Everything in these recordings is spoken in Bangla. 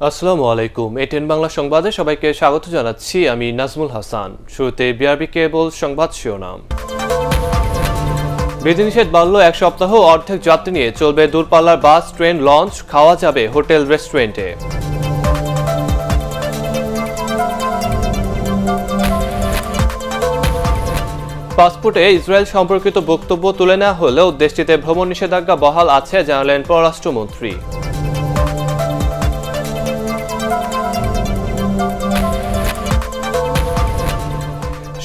আসসালামু আলাইকুম। এটিএন বাংলা সংবাদে সবাইকে স্বাগত জানাচ্ছি। আমি নাজমুল হাসান। শুরুতে বিআরবি কেবল সংবাদ শিরোনাম। বিধিনিষেধ বাড়ল এক সপ্তাহ, অর্ধেক যাত্রী নিয়ে চলবে দূরপাল্লার বাস, ট্রেন, লঞ্চ, খাওয়া যাবে হোটেল রেস্টুরেন্টে। পাসপোর্টে ইসরায়েল সম্পর্কিত বক্তব্য তুলে নেওয়া হলেও দেশটিতে ভ্রমণ নিষেধাজ্ঞা বহাল আছে জানালেন পররাষ্ট্রমন্ত্রী।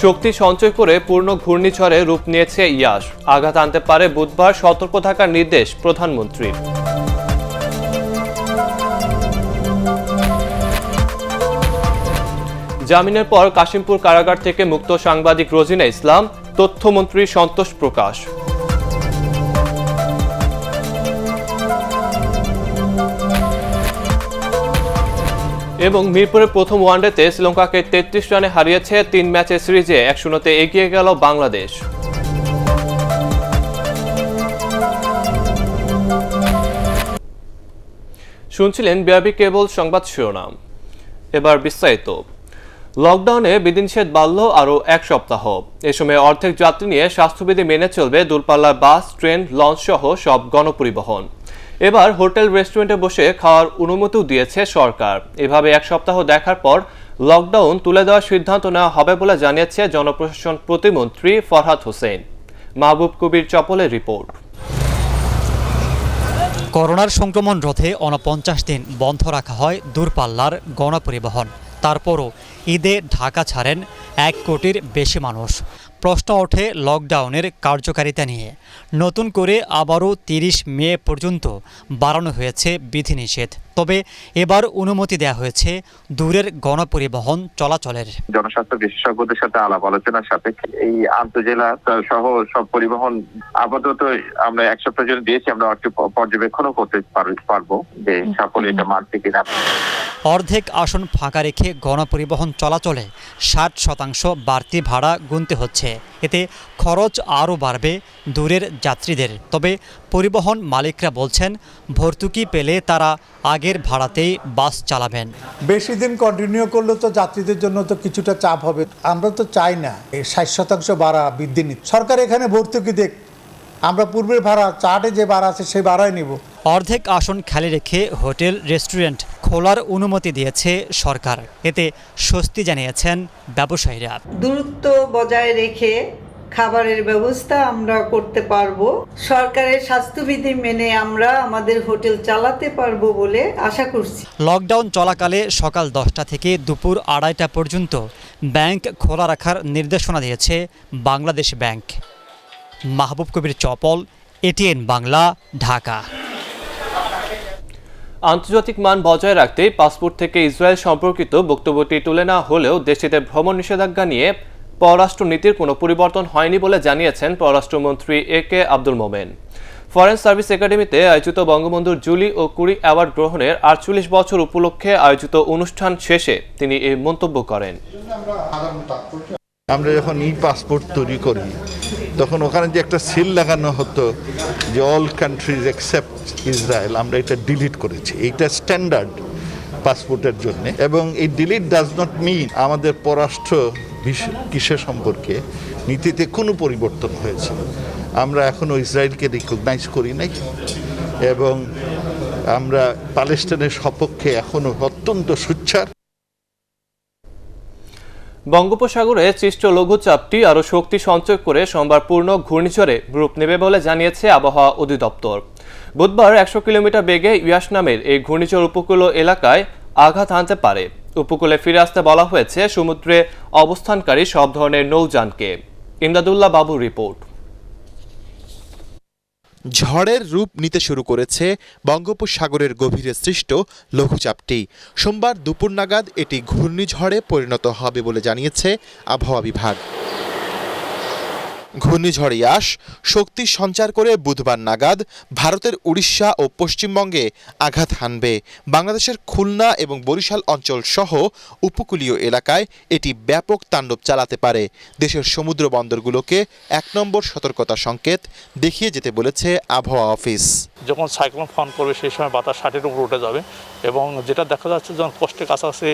শক্তি সঞ্চয় করে পূর্ণ ঘূর্ণিঝড়ে রূপ নিয়েছে ইয়াস, আঘাত আনতে পারে বুধবার, সতর্ক থাকার নির্দেশ প্রধানমন্ত্রীর। জামিনের পর কাশিমপুর কারাগার থেকে মুক্ত সাংবাদিক রোজিনা ইসলাম, তথ্যমন্ত্রীর সন্তোষ প্রকাশ। এবং মিরপুরের প্রথম ওয়ানডেতে শ্রীলঙ্কাকে ৩৩ রানে হারিয়েছে ৩ ম্যাচের সিরিজে ১-০তে এগিয়ে গেল বাংলাদেশ। শুনছিলেন বিআরবি কেবল সংবাদ শিরোনাম। এবার বিস্তারিত। লকডাউনে বিধিনিষেধ বাড়ল আরও এক সপ্তাহ। এ সময় অর্ধেক যাত্রী নিয়ে স্বাস্থ্যবিধি মেনে চলবে দূরপাল্লার বাস, ট্রেন, লঞ্চ সহ সব গণপরিবহন। এবার হোটেল রেস্টুরেন্টে বসে খাওয়ার অনুমতিও দিয়েছে সরকার। এভাবে এক সপ্তাহ দেখার পর লকডাউন তুলে দেওয়ার সিদ্ধান্ত নেওয়া হবে বলে জানিয়েছে জনপ্রশাসন প্রতিমন্ত্রী ফরহাদ হোসেন। মাহবুব কবির চপলের রিপোর্ট। করোনার সংক্রমণ রোধে ৪৯ দিন বন্ধ রাখা হয় দূরপাল্লার গণপরিবহন। তারপরও ঈদে ঢাকা ছাড়েন ১ কোটির বেশি মানুষ। প্রশ্ন ওঠে লকডাউনের কার্যকারিতা নিয়ে। নতুন করে আবারও ৩০ মে পর্যন্ত বাড়ানো হয়েছে বিধিনিষেধ। তবে এবার অনুমতি দেওয়া হয়েছে দূরের গণপরিবহন চলাচলের। জনস্বাস্থ্য বিশেষজ্ঞদের সাথে আলাপ আলোচনার সাপেক্ষে এই আন্তজেলা সহ সব পরিবহন আপাতত আমরা এক সপ্তাহের জন্য দিয়েছি। আমরা পর্যবেক্ষণও করতে পারবো যে সাফল্য এটা মানছে কিনা। অর্ধেক আসন ফাঁকা রেখে গণপরিবহন চলাচলে ৬০% বাড়তি ভাড়া গুনতে হচ্ছে। এতে খরচ আরও বাড়বে দূরের যাত্রীদের। তবে পরিবহন মালিকরা বলছেন, ভর্তুকি পেলে তারা আগের ভাড়াতেই বাস চালাবেন। বেশি দিন কন্টিনিউ করলে তো যাত্রীদের জন্য তো কিছুটা চাপ হবে। আমরা তো চাই না ৬০% ভাড়া বৃদ্ধি নিতে। সরকার এখানে ভর্তুকি দেখ, আমরা পূর্বের ভাড়া চার্টে যে ভাড়া আছে সেই ভাড়াই নিব। অর্ধেক আসন খালি রেখে হোটেল রেস্টুরেন্ট খোলার অনুমতি দিয়েছে সরকার। এতে স্বস্তি জানিয়েছেন ব্যবসায়ীরা। দূরত্ব বজায় রেখে খাবারের ব্যবস্থা আমরা করতে পারবো। সরকারের স্বাস্থ্যবিধি মেনে আমরা আমাদের হোটেল চালাতে পারবো বলে আশা করছি। লকডাউন চলাকালে সকাল ১০টা থেকে দুপুর ২:৩০ পর্যন্ত ব্যাংক খোলা রাখার নির্দেশনা দিয়েছে বাংলাদেশ ব্যাংক। মাহবুব কবির চপল, এটিএন বাংলা, ঢাকা। আন্তর্জাতিক মান বজায় রাখতে পাসপোর্ট থেকে ইসরায়েল সম্পর্কিত বক্তব্যটি তুলে নেওয়া হলেও দেশটিতে ভ্রমণ নিষেধাজ্ঞা নিয়ে পররাষ্ট্রনীতির কোনো পরিবর্তন হয়নি বলে জানিয়েছেন পররাষ্ট্রমন্ত্রী একে আব্দুল মোমেন। ফরেন সার্ভিস একাডেমিতে আয়োজিত বঙ্গবন্ধুর জুলি ও কুরি অ্যাওয়ার্ড গ্রহণের ৪৮ বছর উপলক্ষে আয়োজিত অনুষ্ঠান শেষে তিনি এই মন্তব্য করেন। আমরা যখন পাসপোর্ট তৈরি করি তখন ওখানে যে একটা সিল লাগানো হতো যে অল কান্ট্রিজ এক্সেপ্ট ইসরায়েল, আমরা এটা ডিলিট করেছি। এইটা স্ট্যান্ডার্ড পাসপোর্টের জন্য। এবং এই ডিলিট ডাজ নট মিন আমাদের পররাষ্ট্র কিসের সম্পর্কে নীতিতে কোনো পরিবর্তন হয়েছে। আমরা এখনও ইসরায়েলকে রিকগনাইজ করি নাই এবং আমরা প্যালেস্টাইনের সপক্ষে এখনও অত্যন্ত সোচ্চার। বঙ্গোপসাগরে সৃষ্ট লঘুচাপটি আরও শক্তি সঞ্চয় করে সোমবার পূর্ণ ঘূর্ণিঝড়ে রূপ নেবে বলে জানিয়েছে আবহাওয়া অধিদপ্তর। বুধবার ১০০ কিলোমিটার বেগে ইয়াস নামের এই ঘূর্ণিঝড় উপকূল এলাকায় আঘাত হানতে পারে। উপকূলে ফিরে আসতে বলা হয়েছে সমুদ্রে অবস্থানকারী সব ধরনের নৌযানকে। ইমদাদুল্লাহ বাবুর রিপোর্ট। ঝড়ের রূপ নিতে শুরু করেছে বঙ্গোপসাগরের গভীরে সৃষ্ট লঘুচাপটি। সোমবার দুপুর নাগাদ এটি ঘূর্ণিঝড়ে পরিণত হবে বলে জানিয়েছে আবহাওয়া বিভাগ। ঘূর্ণিঝড় ইয়াস শক্তি সঞ্চার করে বুধবার নাগাদ ভারতের উড়িষ্যা ও পশ্চিমবঙ্গে আঘাত হানবে। বাংলাদেশের খুলনা এবং বরিশাল অঞ্চল সহ উপকূলীয় এলাকায় এটি ব্যাপক তাণ্ডব চালাতে পারে। দেশের সমুদ্র বন্দরগুলোকে 1 নম্বর সতর্কতা সংকেত দেখিয়ে যেতে বলেছে আবহাওয়া অফিস। যখন সাইক্লোন ফর্ম করবে সেই সময় বাতাস 60-এর উপর উঠে যাবে এবং যেটা দেখা যাচ্ছে যখন কোস্টের কাছাকাছি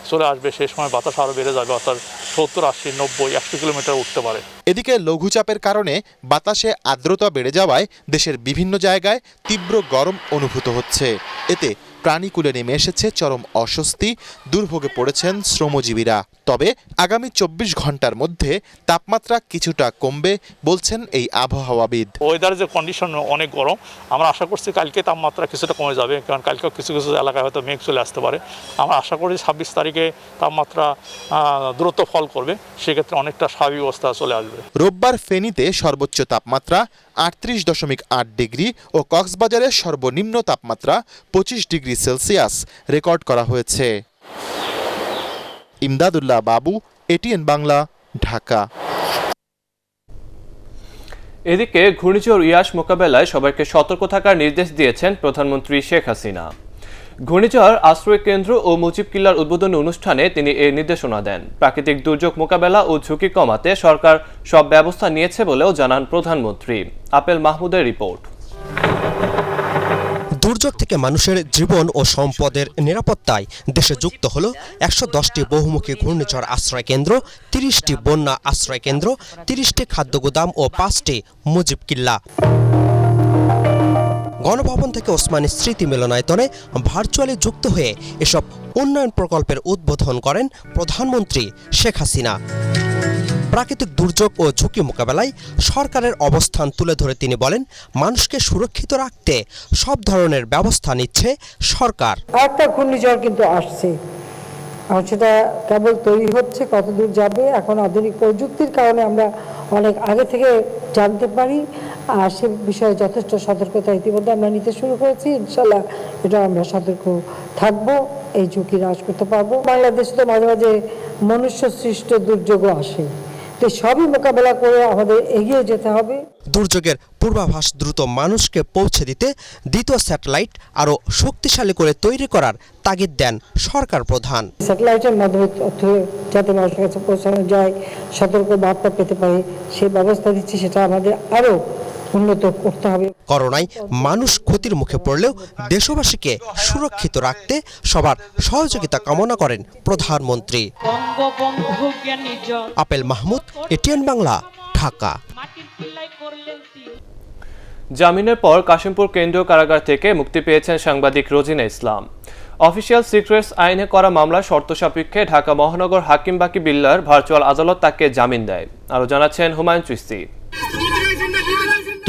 চলে আসবে সেই সময় বাতাস আরও বেড়ে যাবে, অর্থাৎ 70, 80, 90, 100 কিলোমিটার উঠতে পারে। এদিকে লঘুচাপের কারণে বাতাসে আর্দ্রতা বেড়ে যাওয়ায় দেশের বিভিন্ন জায়গায় তীব্র গরম অনুভূত হচ্ছে। এতে প্রাণীকুলে নেমে এসেছে চরম অস্বস্তি, দুর্ভোগে পড়েছেন শ্রমজীবীরা। তবে আগামী 24 ঘন্টার মধ্যে তাপমাত্রা কিছুটা কমবে বলছেন এই আবহাওয়াবিদ। ওয়েদার যে কন্ডিশন অনেক গরম, আমরা আশা করছি কালকে তাপমাত্রা কিছুটা কমে যাবে, কারণ কালকে কিছু কিছু এলাকায় হয়তো মেঘ চলে আসতে পারে। আমরা আশা করি 26 তারিখে তাপমাত্রা দ্রুত ফল করবে, সেক্ষেত্রে অনেকটা স্বাভাবিক অবস্থা চলে আসবে। রোববার ফেনীতে সর্বোচ্চ তাপমাত্রা 38.8 ডিগ্রি ও কক্সবাজারে সর্বনিম্ন তাপমাত্রা 25 ডিগ্রি সেলসিয়াস রেকর্ড করা হয়েছে। ইমদাদুল্লাহ বাবু, এটিএন বাংলা, ঢাকা। এদিকে ঘূর্ণিঝড় ইয়াস মোকাবেলায় সবাইকে সতর্ক থাকার নির্দেশ দিয়েছেন প্রধানমন্ত্রী শেখ হাসিনা। ঘূর্ণিঝড় আশ্রয় কেন্দ্র ও মুজিব কিল্লার উদ্বোধনী অনুষ্ঠানে তিনি এই নির্দেশনা দেন। প্রাকৃতিক দুর্যোগ মোকাবেলা ও ঝুঁকি কমাতে সরকার সব ব্যবস্থা নিয়েছে বলেও জানান প্রধানমন্ত্রী। আপেল মাহমুদের রিপোর্ট। দুর্যোগ থেকে মানুষের জীবন ও সম্পদের নিরাপত্তায় দেশে যুক্ত হলো 110টি বহুমুখী ঘূর্ণিঝড় আশ্রয় কেন্দ্র, 30টি বন্যা আশ্রয় কেন্দ্র, 30টি খাদ্য গুদাম ও 5টি মুজিব কিল্লা। গণভবন থেকে ওসমানী স্মৃতি মিলনায়তনে ভার্চুয়ালি যুক্ত হয়ে এসব উন্নয়ন প্রকল্পের উদ্বোধন করেন প্রধানমন্ত্রী শেখ হাসিনা। প্রাকৃতিক দুর্যোগ ও ঝুঁকি মোকাবেলায় সরকারের অবস্থান তুলে ধরে তিনি বলেন, মানুষকে সুরক্ষিত রাখতে সব ধরনের ব্যবস্থা নিচ্ছে সরকার। একটা ঘূর্ণিঝড় কিন্তু আসছে, আর সেটা কেবল তৈরি হচ্ছে, কত দূর যাবে এখন আধুনিক প্রযুক্তির কারণে আমরা অনেক আগে থেকে জানতে পারি, আর সে বিষয়ে যথেষ্ট সতর্কতা ইতিমধ্যে আমরা নিতে শুরু করেছি। ইনশাল্লাহ এটা আমরা সতর্ক থাকবো, এই ঝুঁকি হ্রাস করতে পারবো। বাংলাদেশে তো মাঝে মাঝে মনুষ্য সৃষ্ট দুর্যোগও আসে, তো সবই মোকাবেলা করে আমাদের এগিয়ে যেতে হবে। দুর্যোগের পূর্বাভাস দ্রুত মানুষকে পৌঁছে দিতে দ্বিতীয় স্যাটেলাইট আরও শক্তিশালী করে তৈরি করার তাগিদ দেন সরকার প্রধান। স্যাটেলাইটের মাধ্যমে তথ্য যাতে মানুষের কাছে পৌঁছানো যায়, সতর্ক বার্তা পেতে পারে, সেই ব্যবস্থা দিচ্ছি, সেটা আমাদের আরও উন্নত করতে হবে। করোনায় মানুষ ক্ষতির মুখে পড়লেও দেশবাসীকে সুরক্ষিত রাখতে সবার সহযোগিতা কামনা করেন প্রধানমন্ত্রী। Apple Mahmud, ATN Bangla, Dhaka. জামিনের পর কাশিমপুর কেন্দ্রীয় কারাগার থেকে মুক্তি পেয়েছেন সাংবাদিক রোজিনা ইসলাম। অফিসিয়াল সিক্রেটস আইনে করা মামলার শর্ত সাপেক্ষে ঢাকা মহানগর হাকিম বাকি বিল্লার ভার্চুয়াল আদালত তাকে জামিন দেয়। আরও জানাচ্ছেন হুমায়ুন চিশতি।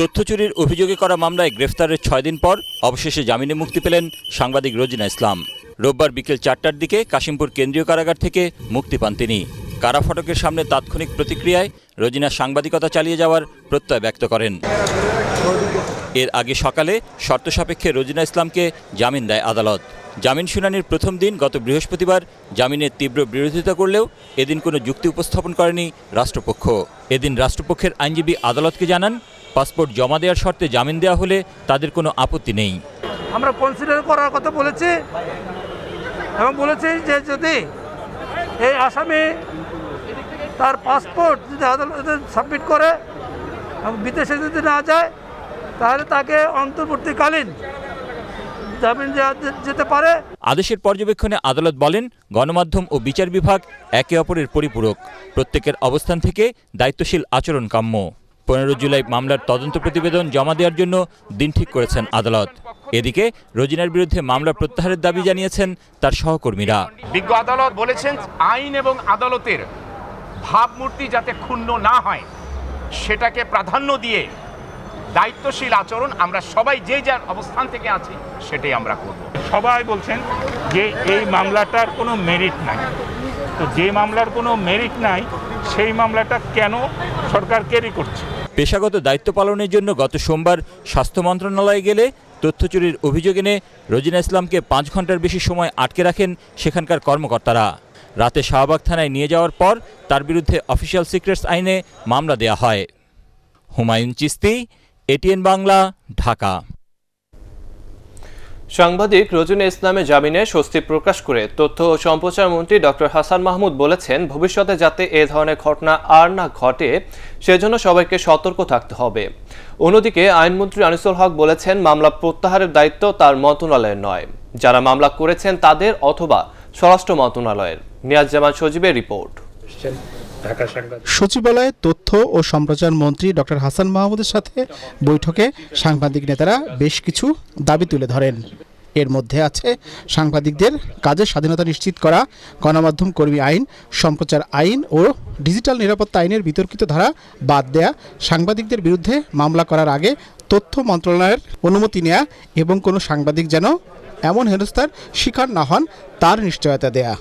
তথ্য চুরির অভিযোগে করা মামলায় গ্রেফতারের 6 দিন পর অবশেষে জামিনে মুক্তি পেলেন সাংবাদিক রোজিনা ইসলাম। রোববার বিকেল 4টার দিকে কাশিমপুর কেন্দ্রীয় কারাগার থেকে মুক্তি পান তিনি। কারা ফটকের সামনে তাৎক্ষণিক প্রতিক্রিয়ায় রোজিনা সাংবাদিকতা চালিয়ে যাওয়ার প্রত্যয় ব্যক্ত করেন। এর আগে সকালে শর্ত সাপেক্ষে রোজিনা ইসলামকে জামিন দেয় আদালত। জামিন শুনানির প্রথম দিন গত বৃহস্পতিবার জামিনের তীব্র বিরোধিতা করলেও এদিন কোনো যুক্তি উপস্থাপন করেনি রাষ্ট্রপক্ষ। এদিন রাষ্ট্রপক্ষের আইনজীবী আদালতকে জানান, পাসপোর্ট জমা দেওয়ার শর্তে জামিন দেওয়া হলে তাদের কোনো আপত্তি নেই। আমরা কনসিডার করার কথা বলেছি এবং বলেছি যে যদি এই আসামি তার পাসপোর্ট যদি আদালতে সাবমিট করে এবং বিদেশে যদি না যায় তাহলে তাকে অন্তর্বর্তীকালীন জামিন দেওয়া যেতে পারে। আদেশের পর্যবেক্ষণে আদালত বলেন, গণমাধ্যম ও বিচার বিভাগ একে অপরের পরিপূরক, প্রত্যেকের অবস্থান থেকে দায়িত্বশীল আচরণ কাম্য। 15 জুলাই মামলার তদন্ত প্রতিবেদন জমা দেওয়ার জন্য দিন ঠিক করেছেন আদালত। এদিকে রোজিনার বিরুদ্ধে মামলা প্রত্যাহারের দাবি জানিয়েছেন তার সহকর্মীরা। বিজ্ঞ আদালত বলেছেন, আইন এবং আদালতের ভাবমূর্তি যাতে ক্ষুণ্ণ না হয় সেটাকে প্রাধান্য দিয়ে দায়িত্বশীল আচরণ আমরা সবাই যে যার অবস্থান থেকে আছি সেটাই আমরা করব। সবাই বলছেন যে এই মামলাটার কোনো মেরিট নাই, তো যে মামলার কোনো মেরিট নাই সেই মামলাটা কেন সরকার ক্যারি করছে? পেশাগত দায়িত্ব পালনের জন্য গত সোমবার স্বাস্থ্য মন্ত্রণালয়ে গেলে তথ্য চুরির অভিযোগ এনে রোজিনা ইসলামকে 5 ঘন্টার বেশি সময় আটকে রাখেন সেখানকার কর্মকর্তারা। রাতে শাহবাগ থানায় নিয়ে যাওয়ার পর তার বিরুদ্ধে অফিসিয়াল সিক্রেটস আইনে মামলা দেয়া হয়। হুমায়ুন চিস্তি, এটিএন বাংলা, ঢাকা। সাংবাদিক রোজিনা ইসলামের জামিনে স্বস্তি প্রকাশ করে তথ্য ও সম্প্রচার মন্ত্রী ডক্টর হাসান মাহমুদ বলেছেন, ভবিষ্যতে যাতে এ ধরনের ঘটনা আর না ঘটে সেজন্য সবাইকে সতর্ক থাকতে হবে। অন্যদিকে আইনমন্ত্রী আনিসুল হক বলেছেন, মামলা প্রত্যাহারের দায়িত্ব তার মন্ত্রণালয়ের নয়, যারা মামলা করেছেন তাদের অথবা স্বরাষ্ট্র মন্ত্রণালয়ের। নিয়াজ-জামান সজীবের রিপোর্ট। সচিবালয়ে তথ্য ও সম্প্রচার মন্ত্রী ডক্টর হাসান মাহমুদের সাথে বৈঠকে সাংবাদিক নেতারা বেশ কিছু দাবি তুলে ধরেন। এর মধ্যে আছে সাংবাদিকদের কাজের স্বাধীনতা নিশ্চিত করা, গণমাধ্যম কর্মী আইন, সম্প্রচার আইন ও ডিজিটাল নিরাপত্তা আইনের বিতর্কিত ধারা বাদ দেয়া, সাংবাদিকদের বিরুদ্ধে মামলা করার আগে তথ্য মন্ত্রণালয়ের অনুমতি নেয়া এবং কোনো সাংবাদিক যেন এমন হেনস্থার শিকার না হন তার নিশ্চয়তা দেয়া।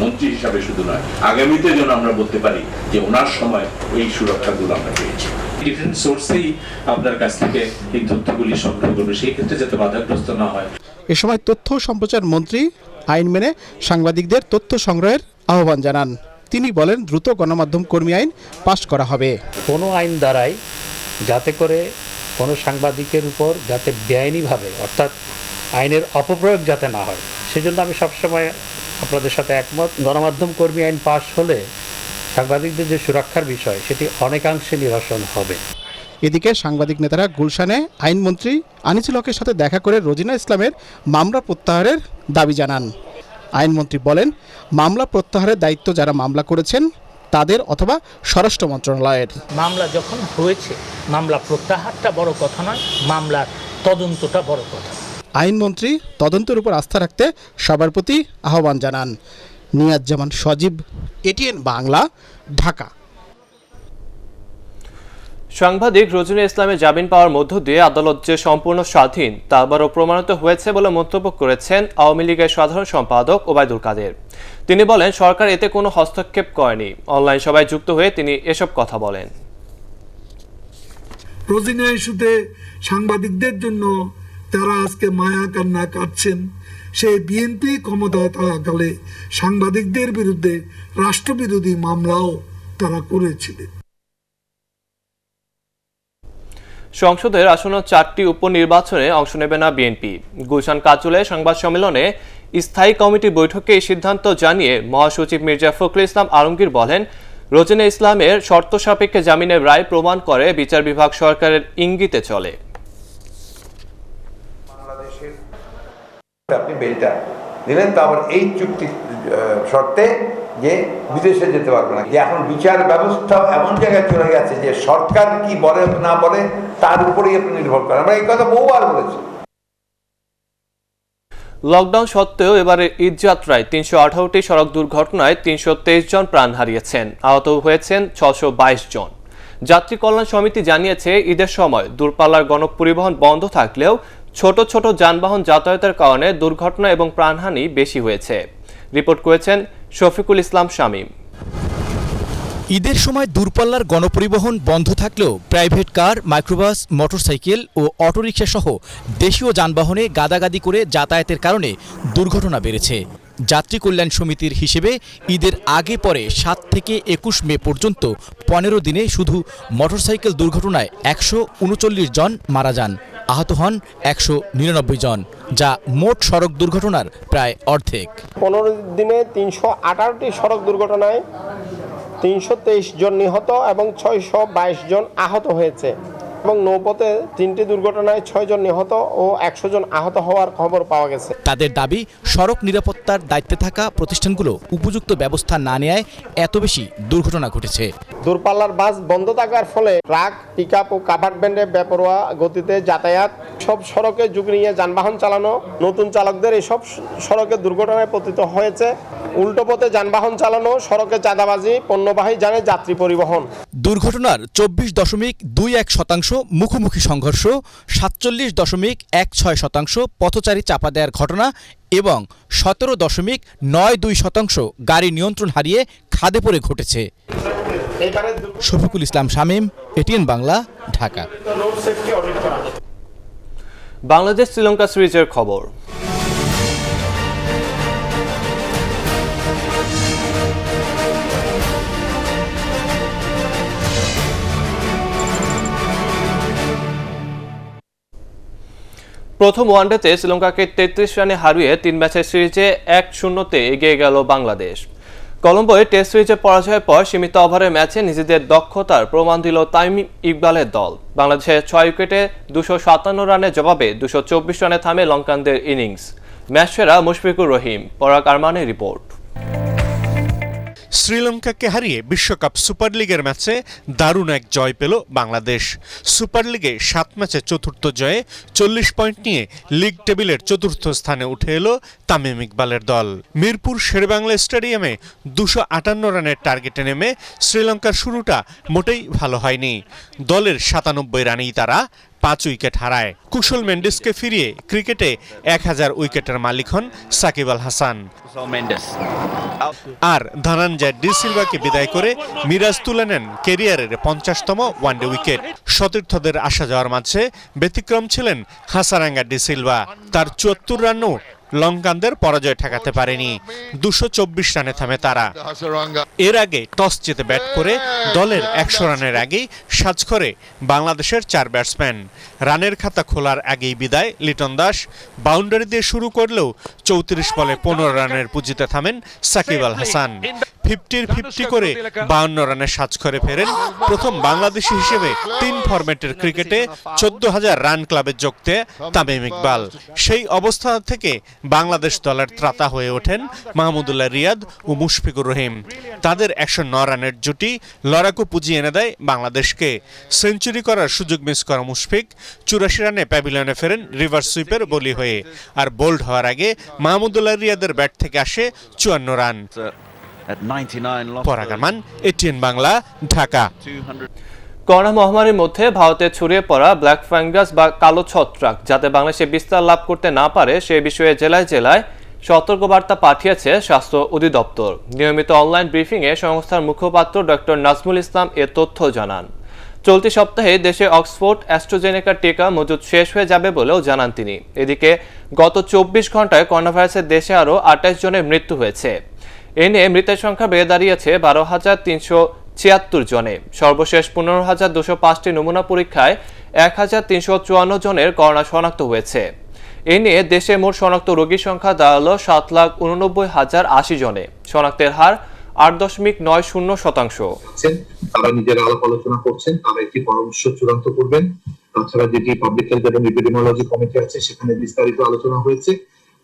মন্ত্রী হিসাবে শুধু নয়, আগামীতে যেন আমরা বলতে পারি যে ওনার সময় এই সুরক্ষাগুলো আমরা পেয়েছি। ডিফারেন্ট সোর্সেই আপনার কাছ থেকে এই তথ্যগুলি সংগ্রহ করবে, সেই ক্ষেত্রে যাতে বাধাগ্রস্ত না হয়। এ সময় তথ্য সম্প্রচার মন্ত্রী আইন মেনে সাংবাদিকদের তথ্য সংগ্রহের আহ্বান জানান। তিনি বলেন, দ্রুত গণমাধ্যম কর্মী আইন পাশ করা হবে। কোনো আইন দ্বারাই যাতে করে কোনো সাংবাদিকের উপর যাতে বেআইনিভাবে অর্থাৎ আইনের অপপ্রয়োগ যাতে না হয়, সেজন্য আমি সবসময় আপনাদের সাথে একমত। গণমাধ্যম কর্মী আইন পাশ হলে সাংবাদিকদের যে সুরক্ষার বিষয় সেটি অনেকাংশে নিরসন হবে। এদিকে সাংবাদিক নেতারা গুলশানে আইনমন্ত্রী আনিসুল হকের সাথে দেখা করে রোজিনা ইসলামের মামলা প্রত্যাহারের দাবি জানান। আইনমন্ত্রী বলেন, মামলা প্রত্যাহারের দায়িত্ব যারা মামলা করেছেন তাদের অথবা স্বরাষ্ট্র মন্ত্রণালয়ের। মামলা যখন হয়েছে মামলা প্রত্যাহারটা বড় কথা নয়, মামলার তদন্তটা বড় কথা। আইনমন্ত্রী তদন্তের উপর আস্থা রাখতে সবার প্রতি আহ্বান জানান। নিয়াজ-জামান সজীব, এটিএন বাংলা, ঢাকা। সাংবাদিক রোজিনা ইসলামের জামিন পাওয়ার মধ্য দিয়ে আদালত যে সম্পূর্ণ স্বাধীন তা আবারও প্রমাণিত হয়েছে বলে মন্তব্য করেছেন আওয়ামী লীগের সাধারণ সম্পাদক ওবায়দুল কাদের। তিনি বলেন, সরকার এতে কোনো হস্তক্ষেপ করেনি, অনলাইন সভায় যুক্ত হয়ে তিনি এসব কথা বলেন। রোজিনা ইস্যুতে সাংবাদিকদের জন্য তারা আজকে মায়া কান্না কাটছেন, সেই বিএনপি ক্ষমতায় থাকাকালে সাংবাদিকদের বিরুদ্ধে রাষ্ট্রবিরোধী মামলাও তারা করেছিলেন। সংসদের আসন্ন 4টি উপনির্বাচনে অংশ নেবে না বিএনপি। গুলশান কাচুলে সংবাদ সম্মেলনে স্থায়ী কমিটির বৈঠকে এই সিদ্ধান্ত জানিয়ে মহাসচিব মির্জা ফখরুল ইসলাম আলমগীর বলেন, রোজিনা ইসলামের শর্ত সাপেক্ষে জামিনের রায় প্রমাণ করে বিচার বিভাগ সরকারের ইঙ্গিতে চলে। আপনি বেলটা দিলেন, তো আবার এই চুক্তি শর্তে যে বিদেশে যেতে পারবে না। এখন বিচার ব্যবস্থা এমন জায়গায় চলে গেছে যে সরকার কি বলে না বলে তার উপরেই আপনি নির্ভর করেন। আমরা এই কথা বহুবার বলেছি। লকডাউন সত্ত্বেও এবারে ঈদযাত্রায় 318টি সড়ক দুর্ঘটনায় 323 জন প্রাণ হারিয়েছেন, আহত হয়েছেন 622 জন। যাত্রী কল্যাণ সমিতি জানিয়েছে, ঈদের সময় দূরপাল্লার গণপরিবহন বন্ধ থাকলেও ছোট ছোট যানবাহন যাতায়াতের কারণে দুর্ঘটনা এবং প্রাণহানি বেশি হয়েছে। রিপোর্ট করেছেন শফিকুল ইসলাম শামীম। ঈদের সময় দূরপাল্লার গণপরিবহন বন্ধ থাকলেও প্রাইভেট কার, মাইক্রোবাস, মোটরসাইকেল ও অটোরিকশা সহ দেশীয় যানবাহনে গাদাগাদি করে যাতায়াতের কারণে দুর্ঘটনা বেড়েছে। যাত্রী কল্যাণ সমিতির হিসেবে ঈদের আগে পরে 7 থেকে 21 মে পর্যন্ত 15 দিনে শুধু মোটরসাইকেল দুর্ঘটনায় 139 জন মারা যান, আহত হন 199 জন, যা মোট সড়ক দুর্ঘটনার প্রায় অর্ধেক। 15 দিনে 318টি সড়ক দুর্ঘটনায় 323 জন নিহত এবং 622 জন আহত হয়েছে এবং নৌপথে 3টি দুর্ঘটনায় 6 জন নিহত ও 100 জন আহত হওয়ার খবর পাওয়া গেছে। তাদের দাবি, সড়ক নিরাপত্তার দায়িত্বে থাকা প্রতিষ্ঠানগুলো উপযুক্ত ব্যবস্থা না নেয় এত বেশি দুর্ঘটনা ঘটেছে। দূরপাল্লার বাস বন্ধ থাকার ফলে ট্রাক, পিকআপ ও কাভার্ড ভ্যানে বেপরোয়া গতিতে যাতায়াত, সব সড়কে ঝুঁকি নিয়ে যানবাহন চালানো, নতুন চালকদের এসব সড়কে দুর্ঘটনায় পতিত হয়েছে। উল্টো পথে যানবাহন চালানো, সড়কে চাঁদাবাজি, পণ্যবাহী যানে যাত্রী পরিবহন। দুর্ঘটনার 24.21% মুখোমুখি সংঘর্ষ, 47.16% পথচারী চাপা দেওয়ার ঘটনা এবং 17.92% গাড়ি নিয়ন্ত্রণ হারিয়ে খাদে পড়ে ঘটেছে। শফিকুল ইসলাম শামীম, এটিএন বাংলা, ঢাকা। বাংলাদেশ শ্রীলঙ্কা সিরিজের খবর। প্রথম ওয়ানডেতে শ্রীলঙ্কাকে 33 রানে হারিয়ে 3 ম্যাচের সিরিজে 1-0 এগিয়ে গেল বাংলাদেশ। কলম্বোয় টেস্ট সিরিজে পরাজয়ের পর সীমিত ওভারের ম্যাচে নিজেদের দক্ষতার প্রমাণ দিল তামিম ইকবালের দল। বাংলাদেশের 6 উইকেটে 257 রানের জবাবে 224 রানে থামে লঙ্কানদের ইনিংস। ম্যাচ সেরা মুশফিকুর রহিম, পরাগ আরমানের রিপোর্ট। শ্রীলঙ্কাকে হারিয়ে বিশ্বকাপ সুপার লিগের ম্যাচে দারুণ এক জয় পেল বাংলাদেশ। সুপার লিগে 7 ম্যাচে চতুর্থ জয়ে 40 পয়েন্ট নিয়ে লিগ টেবিলের চতুর্থ স্থানে উঠে এলো তামিম ইকবালের দল। মিরপুর শেরেবাংলা স্টেডিয়ামে 258 রানের টার্গেটে নেমে শ্রীলঙ্কার শুরুটা মোটেই ভালো হয়নি। দলের 97 রানেই তারা 5 উইকেট হারায়। কুশল মেন্ডিসকে ফিরিয়ে ক্রিকেটে 1000 উইকেটের মালিক হন সাকিব আল হাসান। আর ধনঞ্জয় ডি সিলভাকে বিদায় করে মিরাজ তুলে নেন ক্যারিয়ারের 50তম ওয়ানডে উইকেট। সতীর্থদের আসা যাওয়ার মাঝে ব্যতিক্রম ছিলেন হাসারাঙ্গা ডি সিলভা। তার 74 রানও লঙ্কানদের পরাজয় ঠেকাতে পারেনি। 224 রানে থামে তারা। এর আগে টস জিতে ব্যাট করে দলের 100 রানের আগেই সাজ করে বাংলাদেশের 4 ব্যাটসম্যান। রানের খাতা খোলার আগেই বিদায় লিটন দাস। বাউন্ডারি দিয়ে শুরু করলেও 34 বলে 15 রানের পুঁজিতে থামেন সাকিব আল হাসান। 50-50 করে 52 রানে সাজ করে ফেরেন প্রথম বাংলাদেশি হিসেবে 3 ফরম্যাটের ক্রিকেটে 14,000 রান ক্লাবে যোগতে তামিম ইকবাল। সেই অবস্থা থেকে বাংলাদেশ দলের ত্রাতা হয়ে ওঠেন মাহমুদুল্লাহ রিয়াদ ও মুশফিকুর রহিম। তাদের 109 রানের জুটি লড়াকু পুঁজি এনে দেয় বাংলাদেশকে। সেঞ্চুরি করার সুযোগ মিস করা মুশফিক 84 রানে প্যাভিলিয়নে ফেরেন রিভার্স সুইপের বলি হয়ে। আর বোল্ড হওয়ার আগে মাহমুদুল্লাহ রিয়াদের ব্যাট থেকে আসে 54 রান। পরাগ আরমান, এটিএন বাংলা, ঢাকা। করোনা মহামারীর মধ্যে ভারতে ছড়িয়ে পড়া ব্ল্যাক ফাঙ্গাস বা কালো ছত্রাক যাতে বাংলাদেশে বিস্তার লাভ করতে না পারে সে বিষয়ে জেলায় জেলায় সতর্কবার্তা পাঠিয়েছে স্বাস্থ্য অধিদপ্তর। নিয়মিত অনলাইন ব্রিফিংয়ে সংস্থার মুখপাত্র ডক্টর নাজমুল ইসলাম এ তথ্য জানান। চলতি সপ্তাহে দেশে অক্সফোর্ড অ্যাস্ট্রাজেনেকা টিকা মজুদ শেষ হয়ে যাবে বলেও জানান তিনি। এদিকে গত 24 ঘন্টায় করোনা ভাইরাসের দেশে আরও 28 জনের মৃত্যু হয়েছে। এ নিয়ে মৃতের সংখ্যা বেড়ে দাঁড়িয়েছে 12,376 জনে। সর্বশেষ 15,205টি নমুনা পরীক্ষায় 1,354 জনের করোনা শনাক্ত হয়েছে। এ নিয়ে দেশে মোট শনাক্ত রোগীর সংখ্যা দাঁড়ালো 7,89,080 জনে। শনাক্তের হার 8.90%। তারা নিজেরা আলাপ আলোচনা করছেন, তারা একটি পরামর্শ চূড়ান্ত করবেন। তাছাড়া যেটি পাবলিক হেলথ এবং এপিডেমিওলজি কমিটি আছে সেখানে বিস্তারিত আলোচনা হয়েছে।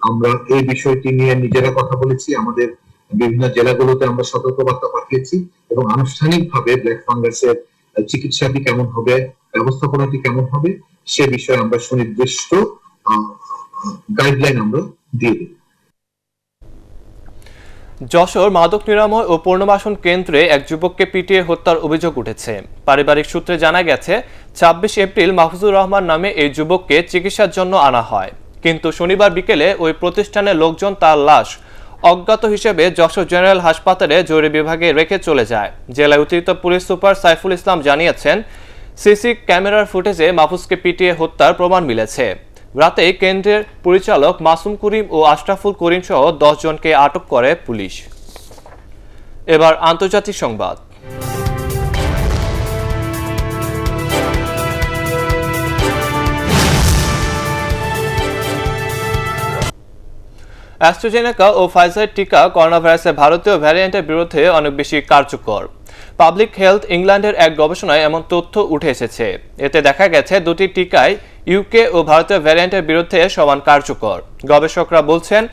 আমরা এই বিষয়টি নিয়ে নিজেরা কথা বলেছি, আমাদের বিভিন্ন জেলাগুলোতে আমরা সতর্কবার্তা পাঠিয়েছি এবং আনুষ্ঠানিকভাবে ব্ল্যাক ফাঙ্গাসের চিকিৎসাটি কেমন হবে, ব্যবস্থাপনাটি কেমন হবে সে বিষয়ে আমরা সুনির্দিষ্ট গাইডলাইন আমরা দিয়ে দিই। যশোর মাদক নিরাময় ও পুনর্বাসন কেন্দ্রে এক যুবককে পিটিয়ে হত্যার অভিযোগ উঠেছে। পারিবারিক সূত্রে জানা গেছে 26 এপ্রিল মাহফুজুর রহমান নামে এই যুবককে চিকিৎসার জন্য আনা হয়, কিন্তু শনিবার বিকেলে ওই প্রতিষ্ঠানের লোকজন তার লাশ অজ্ঞাত হিসেবে যশোর জেনারেল হাসপাতালে জরুরি বিভাগে রেখে চলে যায়। জেলায় অতিরিক্ত পুলিশ সুপার সাইফুল ইসলাম জানিয়েছেন, সিসি ক্যামেরার ফুটেজে মাহফুজকে পিটিয়ে হত্যার প্রমাণ মিলেছে। রাতে কেন্দ্রের পরিচালক মাসুম করিম ও আশরাফুল করিম সহ 10 জনকে আটক করে পুলিশ। এবার আন্তর্জাতিক সংবাদ। অ্যাস্ট্রাজেনেকা ও ফাইজার টিকা করোনা ভাইরাসের ভারতীয় ভ্যারিয়েন্টের বিরুদ্ধে অনেক বেশি কার্যকর। পাবলিক হেলথ ইংল্যান্ডের এক গবেষণায় এমন তথ্য উঠে এসেছে। এতে দেখা গেছে দুটি টিকাই ইউকে ও ভারতীয় ভ্যারিয়েন্টের বিরুদ্ধে সমান কার্যকর। গবেষকরা বলছেন,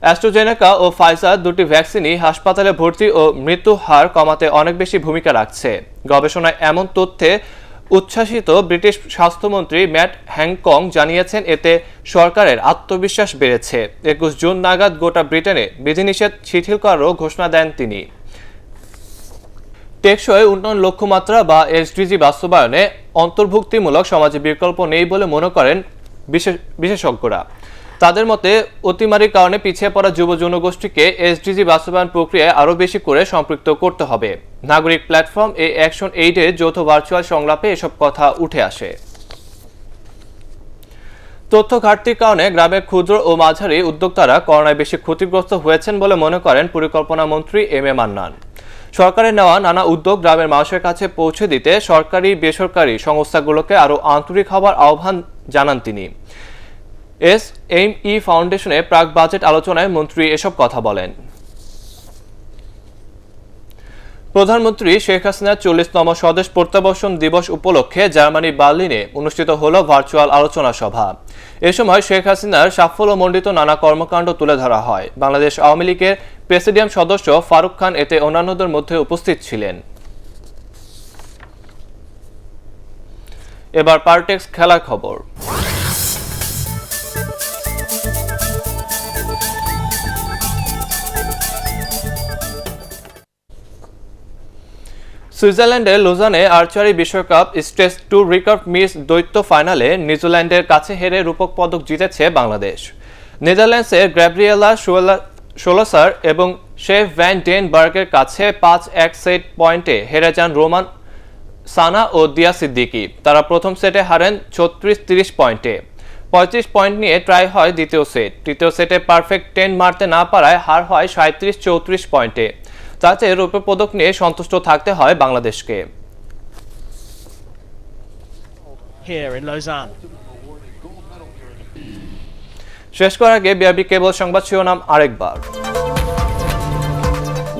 অ্যাস্ট্রাজেনেকা ও ফাইজার দুটি ভ্যাকসিনই হাসপাতালে ভর্তি ও মৃত্যু হার কমাতে অনেক বেশি ভূমিকা রাখছে। গবেষণায় এমন তথ্যে উচ্ছ্বাসিত ব্রিটিশ স্বাস্থ্যমন্ত্রী ম্যাট হ্যাংকক জানিয়েছেন, এতে সরকারের আত্মবিশ্বাস বেড়েছে। 21 জুন নাগাদ গোটা ব্রিটেনে বিধিনিষেধ শিথিল করারও ঘোষণা দেন তিনি। টেকসই উন্নয়ন লক্ষ্যমাত্রা বা এসডিজি বাস্তবায়নে অন্তর্ভুক্তিমূলক সমাজে বিকল্প নেই বলে মনে করেন বিশেষজ্ঞরা। তাদের মতে অতিমারির কারণে পিছিয়ে পড়া যুব জনগোষ্ঠীকে এসডিজি বাস্তবায়ন প্রক্রিয়ায় আরও বেশি করে সম্পৃক্ত করতে হবে। নাগরিক প্ল্যাটফর্ম এ অ্যাকশন এইডের যৌথ ভার্চুয়াল সংলাপে এসব কথা উঠে আসে। তথ্য ঘাটতির কারণে গ্রামের ক্ষুদ্র ও মাঝারি উদ্যোক্তারা করোনায় বেশি ক্ষতিগ্রস্ত হয়েছেন বলে মনে করেন পরিকল্পনা মন্ত্রী এম এ মান্নান। সরকারের নেওয়া নানা উদ্যোগ গ্রামের মানুষের কাছে পৌঁছে দিতে সরকারি বেসরকারি সংস্থাগুলোকে আরও আন্তরিক হওয়ার আহ্বান জানান তিনি। SME ফাউন্ডেশনে প্রাক বাজেট আলোচনায় মন্ত্রী এসব কথা বলেন। প্রধানমন্ত্রী শেখ হাসিনার 40তম স্বদেশ প্রত্যাবর্তন দিবস উপলক্ষে জার্মানি বার্লিনে অনুষ্ঠিত হল ভার্চুয়াল আলোচনা সভা। এ সময় শেখ হাসিনার সাফল্যমণ্ডিত নানা কর্মকাণ্ড তুলে ধরা হয়। বাংলাদেশ আওয়ামী লীগের প্রেসিডিয়াম সদস্য ফারুক খান এতে অন্যান্যদের মধ্যে উপস্থিত ছিলেন। এবার পারটেক্স খেলার খবর। সুইজারল্যান্ডের লুজানে আর্চারি বিশ্বকাপ স্টেজ 2 রিকার্ভ মিস দ্বৈত ফাইনালে নিউজিল্যান্ডের কাছে হেরে রূপক পদক জিতেছে বাংলাদেশ। নেদারল্যান্ডসের গ্যাব্রিয়েলা শোলাসার এবং শেফ ভ্যান ডেন বার্গের কাছে 5-1 সেট পয়েন্টে হেরে যান রোমান সানা ও দিয়া সিদ্দিকি। তারা প্রথম সেটে হারেন 36-30 পয়েন্টে। 35 পয়েন্ট নিয়ে ট্রাই হয় দ্বিতীয় সেট। তৃতীয় সেটে পারফেক্ট 10 মারতে না পারায় হার হয় 37-34 পয়েন্টে। তাতে রৌপ্য পদক নিয়ে সন্তুষ্ট থাকতে হয় বাংলাদেশকে। শেষ করার আগে বিআরবি কেবল সংবাদ শিরোনাম আরেকবার।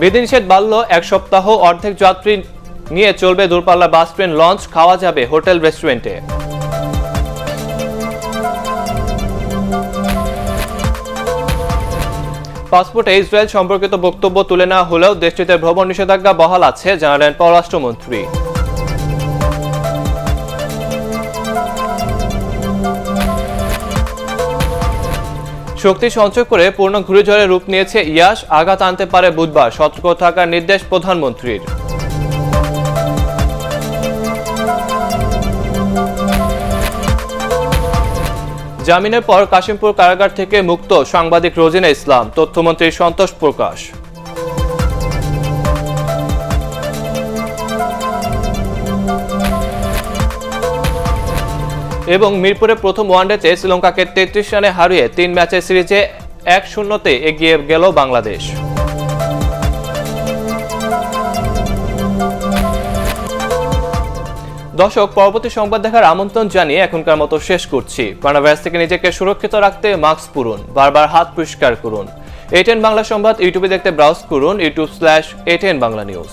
বিধিনিষেধ বাড়ল 1 সপ্তাহ, অর্ধেক যাত্রী নিয়ে চলবে দূরপাল্লা বাস, ট্রেন, লঞ্চ, খাওয়া যাবে হোটেল রেস্টুরেন্টে। পাসপোর্টে ইসরায়েল সম্পর্কিত বক্তব্য তুলে নেওয়া হলেও দেশটিতে ভ্রমণ নিষেধাজ্ঞা বহাল আছে, জানালেন পররাষ্ট্রমন্ত্রী। শক্তি সঞ্চয় করে পূর্ণ ঘূর্ণিঝড়ে রূপ নিয়েছে ইয়াস, আঘাত আনতে পারে বুধবার, সতর্ক থাকার নির্দেশ প্রধানমন্ত্রীর। জামিনের পর কাশিমপুর কারাগার থেকে মুক্ত সাংবাদিক রোজিনা ইসলাম, তথ্যমন্ত্রীর সন্তোষ প্রকাশ। এবং মিরপুরে প্রথম ওয়ানডেতে শ্রীলঙ্কাকে 33 রানে হারিয়ে 3 ম্যাচের সিরিজে 1-0 এগিয়ে গেল বাংলাদেশ। দর্শক, পরবর্তী সংবাদ দেখার আমন্ত্রণ জানিয়ে এখনকার মতো শেষ করছি। করোনা ভাইরাস থেকে নিজেকে সুরক্ষিত রাখতে মাস্ক পরুন, বারবার হাত পরিষ্কার করুন। ATN বাংলা সংবাদ ইউটিউবে দেখতে ব্রাউজ করুন youtube/ATN বাংলা নিউজ।